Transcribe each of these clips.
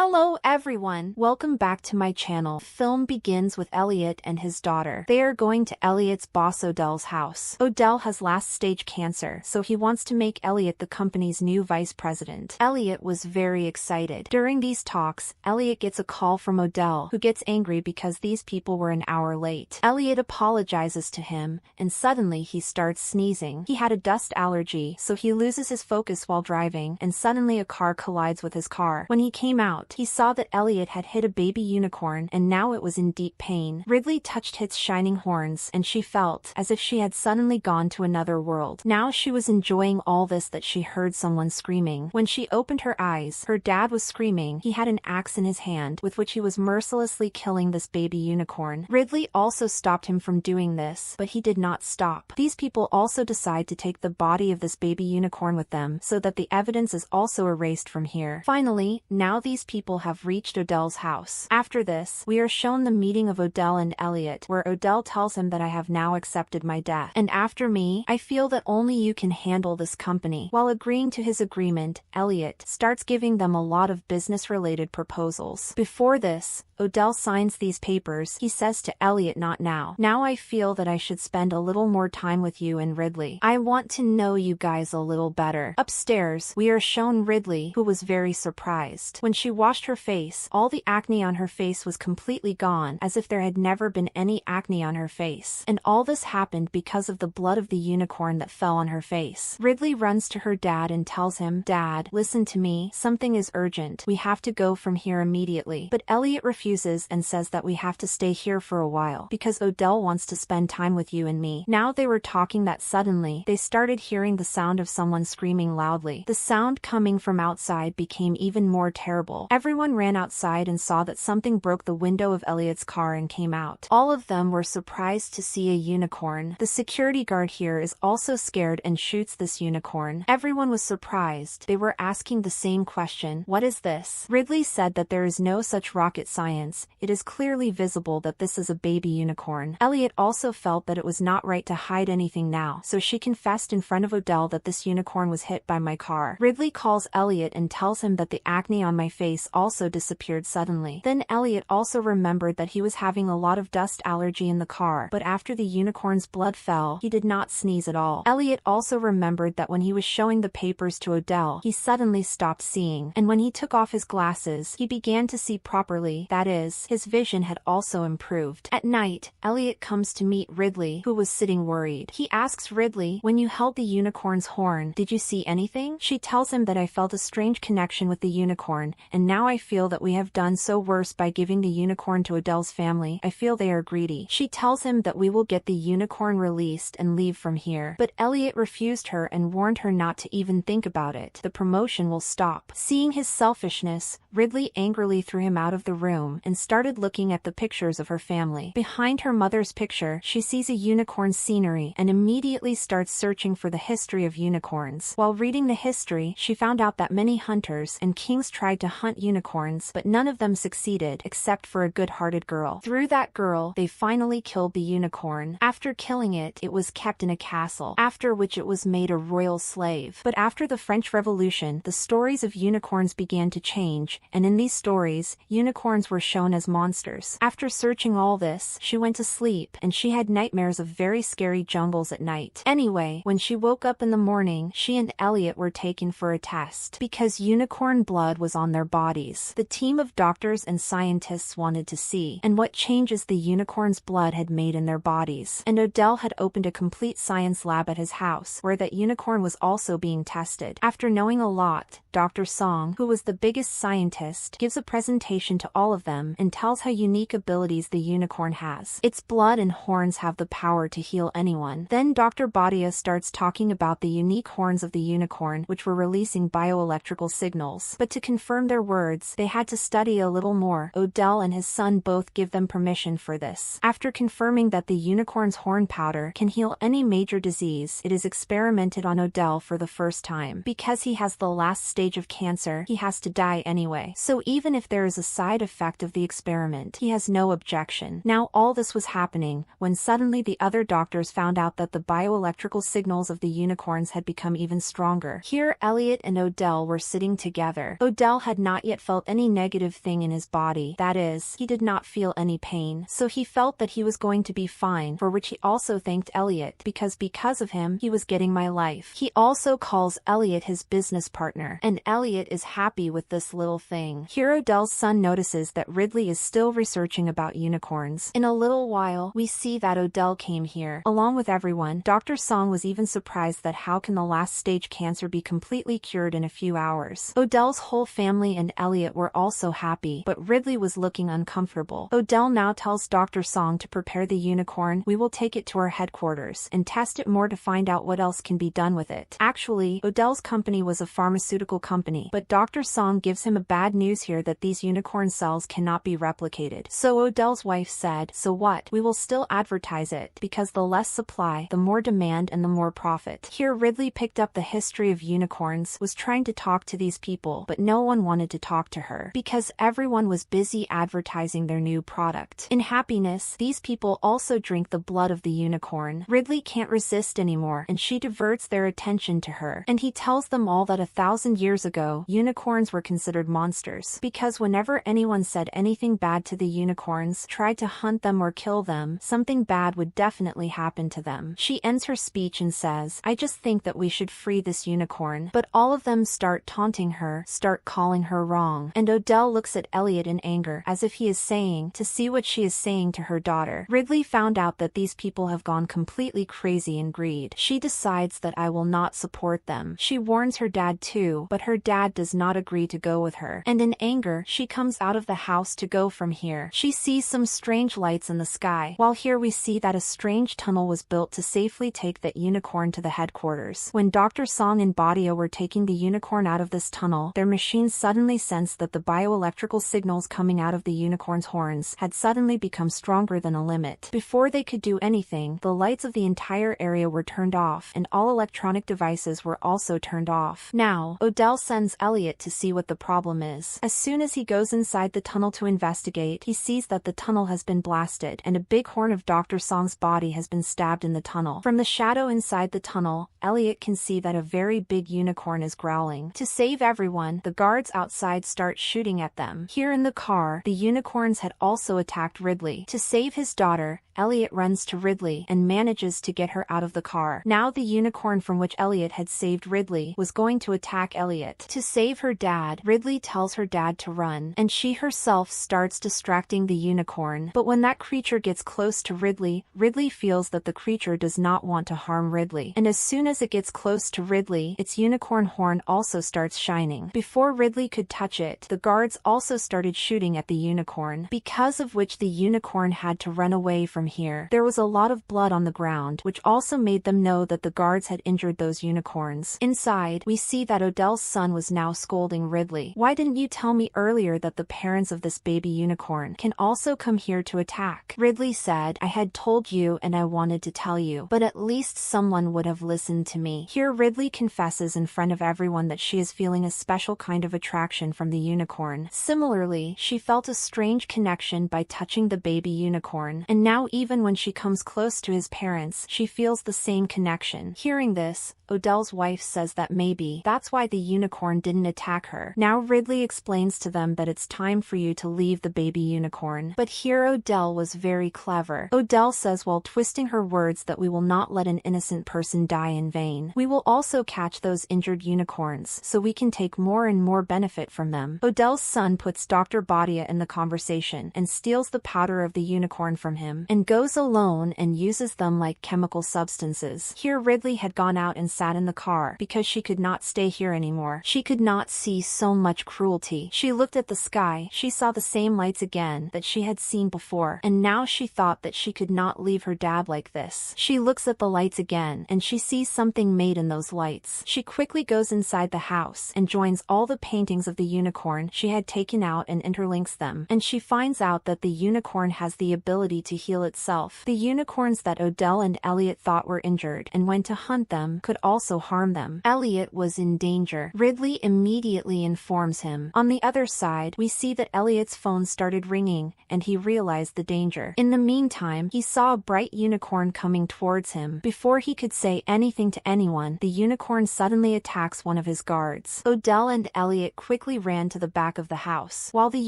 Hello everyone, welcome back to my channel. The film begins with Elliot and his daughter. They are going to Elliot's boss Odell's house. Odell has last-stage cancer, so he wants to make Elliot the company's new vice president. Elliot was very excited. During these talks, Elliot gets a call from Odell, who gets angry because these people were an hour late. Elliot apologizes to him, and suddenly he starts sneezing. He had a dust allergy, so he loses his focus while driving, and suddenly a car collides with his car. When he came out, he saw that Elliot had hit a baby unicorn and now it was in deep pain. Ridley touched its shining horns and she felt as if she had suddenly gone to another world. Now she was enjoying all this that she heard someone screaming. When she opened her eyes, her dad was screaming. He had an axe in his hand with which he was mercilessly killing this baby unicorn. Ridley also stopped him from doing this, but he did not stop. These people also decide to take the body of this baby unicorn with them so that the evidence is also erased from here. Finally, now these people have reached Odell's house. After this, we are shown the meeting of Odell and Elliot, where Odell tells him that I have now accepted my death. And after me, I feel that only you can handle this company. While agreeing to his agreement, Elliot starts giving them a lot of business-related proposals. Before this, Odell signs these papers. He says to Elliot, "Not now. Now I feel that I should spend a little more time with you and Ridley. I want to know you guys a little better." Upstairs, we are shown Ridley, who was very surprised. When she washed her face, all the acne on her face was completely gone, as if there had never been any acne on her face. And all this happened because of the blood of the unicorn that fell on her face. Ridley runs to her dad and tells him, "Dad, listen to me. Something is urgent. We have to go from here immediately." But Elliot refuses and says that we have to stay here for a while because Odell wants to spend time with you and me. Now they were talking that suddenly they started hearing the sound of someone screaming loudly. The sound coming from outside became even more terrible. Everyone ran outside and saw that something broke the window of Elliot's car and came out. All of them were surprised to see a unicorn. The security guard here is also scared and shoots this unicorn. Everyone was surprised. They were asking the same question, "What is this?" Ridley said that there is no such rocket science. It is clearly visible that this is a baby unicorn. Elliot also felt that it was not right to hide anything now, so she confessed in front of Odell that this unicorn was hit by my car. Ridley calls Elliot and tells him that the acne on my face also disappeared suddenly. Then Elliot also remembered that he was having a lot of dust allergy in the car, but after the unicorn's blood fell, he did not sneeze at all. Elliot also remembered that when he was showing the papers to Odell, he suddenly stopped seeing, and when he took off his glasses, he began to see properly. That is, his vision had also improved. At night, Elliot comes to meet Ridley, who was sitting worried. He asks Ridley, "When you held the unicorn's horn, did you see anything?" She tells him that I felt a strange connection with the unicorn, and now I feel that we have done so worse by giving the unicorn to Odell's family. I feel they are greedy. She tells him that we will get the unicorn released and leave from here. But Elliot refused her and warned her not to even think about it. The promotion will stop. Seeing his selfishness, Ridley angrily threw him out of the room and started looking at the pictures of her family. Behind her mother's picture, she sees a unicorn scenery and immediately starts searching for the history of unicorns. While reading the history, she found out that many hunters and kings tried to hunt unicorns, but none of them succeeded except for a good-hearted girl. Through that girl, they finally killed the unicorn. After killing it, it was kept in a castle, after which it was made a royal slave. But after the French Revolution, the stories of unicorns began to change, and in these stories, unicorns were shown as monsters. After searching all this, she went to sleep, and she had nightmares of very scary jungles at night. Anyway, when she woke up in the morning, she and Elliot were taken for a test, because unicorn blood was on their bodies. The team of doctors and scientists wanted to see, and what changes the unicorn's blood had made in their bodies. And Odell had opened a complete science lab at his house, where that unicorn was also being tested. After knowing a lot, Dr. Song, who was the biggest scientist, gives a presentation to all of them and tells how unique abilities the unicorn has. Its blood and horns have the power to heal anyone. Then Dr. Badia starts talking about the unique horns of the unicorn, which were releasing bioelectrical signals. But to confirm their words, they had to study a little more. Odell and his son both give them permission for this. After confirming that the unicorn's horn powder can heal any major disease, it is experimented on Odell for the first time. Because he has the last stage of cancer, he has to die anyway. anyway. So even if there is a side effect of the experiment, he has no objection. Now all this was happening when suddenly the other doctors found out that the bioelectrical signals of the unicorns had become even stronger. Here Elliot and Odell were sitting together. Odell had not yet felt any negative thing in his body. That is, he did not feel any pain. So he felt that he was going to be fine, for which he also thanked Elliot, because of him, he was getting my life. He also calls Elliot his business partner, and Elliot is happy with this little thing. Here Odell's son notices that Ridley is still researching about unicorns. In a little while, we see that Odell came here. Along with everyone, Dr. Song was even surprised that how can the last stage cancer be completely cured in a few hours. Odell's whole family and Elliot were also happy, but Ridley was looking uncomfortable. Odell now tells Dr. Song to prepare the unicorn. We will take it to our headquarters and test it more to find out what else can be done with it. Actually, Odell's company was a pharmaceutical company, but Dr. Song gives him a bad news here that these unicorn cells cannot be replicated. So Odell's wife said, so what? We will still advertise it, because the less supply, the more demand and the more profit. Here Ridley picked up the history of unicorns, was trying to talk to these people, but no one wanted to talk to her, because everyone was busy advertising their new product. In happiness, these people also drink the blood of the unicorn. Ridley can't resist anymore, and she diverts their attention to her, and he tells them all that 1,000 years ago, unicorns were considered monsters, because whenever anyone said anything bad to the unicorns, tried to hunt them or kill them, something bad would definitely happen to them. She ends her speech and says, I just think that we should free this unicorn, but all of them start taunting her, start calling her wrong, and Odell looks at Elliot in anger, as if he is saying, to see what she is saying to her daughter. Ridley found out that these people have gone completely crazy in greed. She decides that I will not support them. She warns her dad too, but her dad does not agree to go with her, and in anger, she comes out of the house to go from here. She sees some strange lights in the sky, while here we see that a strange tunnel was built to safely take that unicorn to the headquarters. When Dr. Song and Badio were taking the unicorn out of this tunnel, their machines suddenly sensed that the bioelectrical signals coming out of the unicorn's horns had suddenly become stronger than a limit. Before they could do anything, the lights of the entire area were turned off, and all electronic devices were also turned off. Now, Odell sends Elliot to see what the problem is. As soon as he goes inside the tunnel to investigate, he sees that the tunnel has been blasted, and a big horn of Dr. Song's body has been stabbed in the tunnel. From the shadow inside the tunnel, Elliot can see that a very big unicorn is growling. To save everyone, the guards outside start shooting at them. Here in the car, the unicorns had also attacked Ridley. To save his daughter, Elliot runs to Ridley and manages to get her out of the car. Now the unicorn from which Elliot had saved Ridley was going to attack Elliot. To save her dad, Ridley tells her dad to run, and she herself starts distracting the unicorn. But when that creature gets close to Ridley, Ridley feels that the creature does not want to harm Ridley. And as soon as it gets close to Ridley, its unicorn horn also starts shining. Before Ridley could touch it, the guards also started shooting at the unicorn, because of which the unicorn had to run away from here. There was a lot of blood on the ground, which also made them know that the guards had injured those unicorns. Inside, we see that Odell's son was now scolding Ridley. Why didn't you tell me earlier that the parents of this baby unicorn can also come here to attack? Ridley said, I had told you and I wanted to tell you, but at least someone would have listened to me. Here Ridley confesses in front of everyone that she is feeling a special kind of attraction from the unicorn. Similarly, she felt a strange connection by touching the baby unicorn, and now even when she comes close to his parents, she feels the same connection. Hearing this, Odell's wife says that maybe that's why the unicorn didn't attack her. Now Ridley explains to them that it's time for you to leave the baby unicorn. But here Odell was very clever. Odell says while twisting her words that we will not let an innocent person die in vain. We will also catch those injured unicorns, so we can take more and more benefit from them. Odell's son puts Dr. Badia in the conversation and steals the powder of the unicorn from him, and goes alone and uses them like chemical substances. Here Ridley had gone out and sat in the car because she could not stay here anymore. She could not see so much cruelty. She looked at the sky. She saw the same lights again that she had seen before, and now she thought that she could not leave her dad like this. She looks at the lights again, and she sees something made in those lights. She quickly goes inside the house and joins all the paintings of the unicorn she had taken out and interlinks them, and she finds out that the unicorn has the ability to heal itself. The unicorns that Odell and Elliot thought were injured and went to hunt them could also harm them. Elliot was in danger. Ridley immediately informs him him. On the other side, we see that Elliot's phone started ringing, and he realized the danger. In the meantime, he saw a bright unicorn coming towards him. Before he could say anything to anyone, the unicorn suddenly attacks one of his guards. Odell and Elliot quickly ran to the back of the house, while the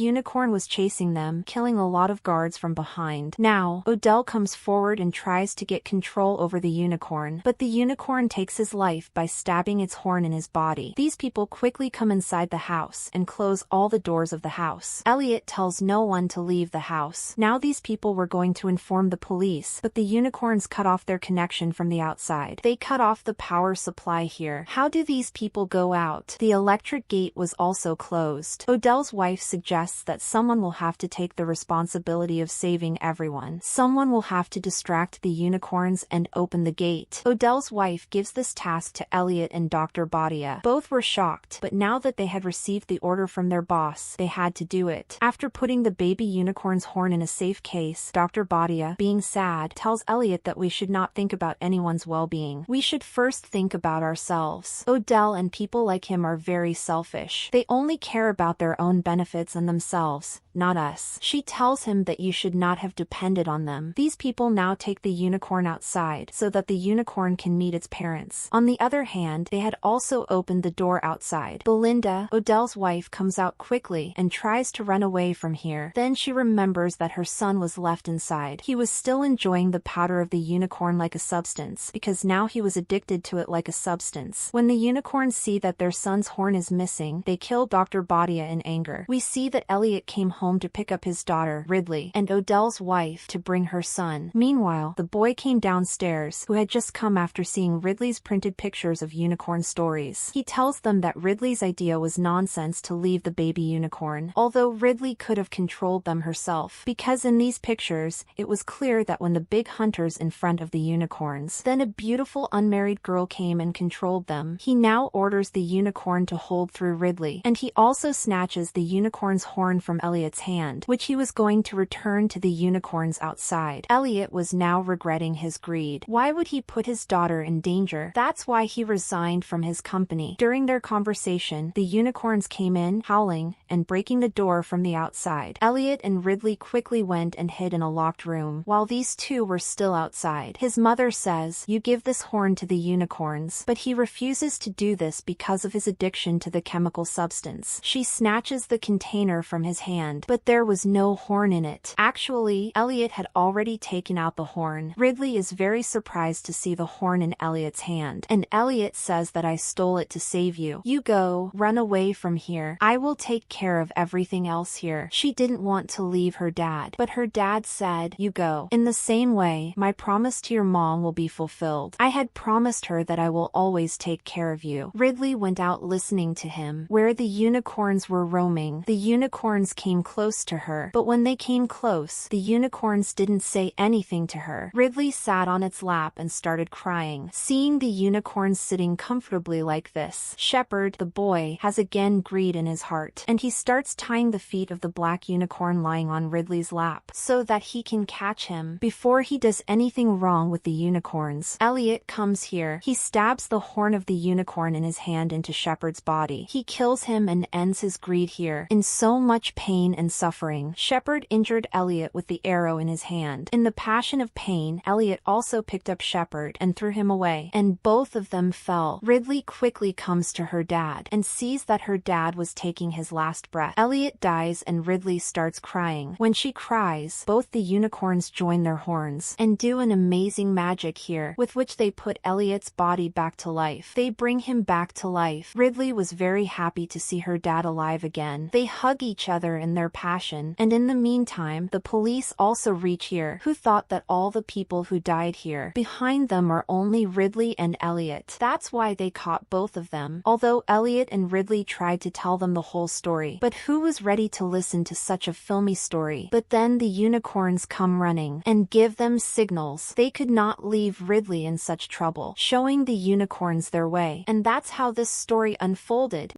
unicorn was chasing them, killing a lot of guards from behind. Now, Odell comes forward and tries to get control over the unicorn, but the unicorn takes his life by stabbing its horn in his body. These people quickly come inside the house and close all the doors of the house. Elliot tells no one to leave the house. Now these people were going to inform the police, but the unicorns cut off their connection from the outside. They cut off the power supply here. How do these people go out? The electric gate was also closed. Odell's wife suggests that someone will have to take the responsibility of saving everyone. Someone will have to distract the unicorns and open the gate. Odell's wife gives this task to Elliot and Dr. Badia. Both were shocked, but now that they had received the order from their boss, they had to do it. After putting the baby unicorn's horn in a safe case, Dr. Badia, being sad, tells Elliot that we should not think about anyone's well-being. We should first think about ourselves. Odell and people like him are very selfish. They only care about their own benefits and themselves, not us. She tells him that you should not have depended on them. These people now take the unicorn outside so that the unicorn can meet its parents. On the other hand, they had also opened the door outside. Belinda, Odell's wife, comes out quickly and tries to run away from here. Then she remembers that her son was left inside. He was still enjoying the powder of the unicorn like a substance, because now he was addicted to it like a substance. When the unicorns see that their son's horn is missing, they kill Dr. Badia in anger. We see that Elliot came home to pick up his daughter, Ridley, and Odell's wife to bring her son. Meanwhile, the boy came downstairs, who had just come after seeing Ridley's printed pictures of unicorn stories. He tells them that Ridley's idea was nonsense to leave the baby unicorn, although Ridley could have controlled them herself, because in these pictures, it was clear that when the big hunters in front of the unicorns, then a beautiful unmarried girl came and controlled them. He now orders the unicorn to hold through Ridley, and he also snatches the unicorn's horn from Elliot's hand, which he was going to return to the unicorns outside. Elliot was now regretting his greed. Why would he put his daughter in danger? That's why he resigned from his company. During their conversation, the unicorns came in, howling, and breaking the door from the outside. Elliot and Ridley quickly went and hid in a locked room, while these two were still outside. His mother says, "You give this horn to the unicorns," but he refuses to do this because of his addiction to the chemical substance. She snatches the container from his hand, but there was no horn in it. Actually, Elliot had already taken out the horn. Ridley is very surprised to see the horn in Elliot's hand, and Elliot says that I stole it to save you. You go, run away from here. I will take care of everything else here. She didn't want to leave her dad, but her dad said, you go. In the same way, my promise to your mom will be fulfilled. I had promised her that I will always take care of you. Ridley went out listening to him. Where the unicorns were roaming, the unicorns came close to her, but when they came close, the unicorns didn't say anything to her. Ridley sat on its lap and started crying. Seeing the unicorns sitting comfortably like this, Shepherd, the boy, has again greed in his heart, and he starts tying the feet of the black unicorn lying on Ridley's lap, so that he can catch him before he does anything wrong with the unicorns. Elliot comes here. He stabs the horn of the unicorn in his hand into Shepherd's body. He kills him and ends his greed here. In so much pain and suffering, Shepherd injured Elliot with the arrow in his hand. In the passion of pain, Elliot also picked up Shepherd and threw him away, and both of them fell. Ridley quickly comes to her dad and sees that her dad was taking his last breath. Elliot dies and Ridley starts crying. When she cries, both the unicorns join their horns and do an amazing magic here, with which they put Elliot's body back to life. They bring him back to life. Ridley was very happy to see her dad alive again. They hug each other in their passion, and in the meantime, the police also reach here, who thought that all the people who died here behind them are only Ridley and Elliot. That's why they caught both of them, although Elliot and Ridley tried to tell them the whole story. But who was ready to listen to such a filmy story? But then the unicorns come running and give them signals. They could not leave Ridley in such trouble, showing the unicorns their way. And that's how this story unfolded.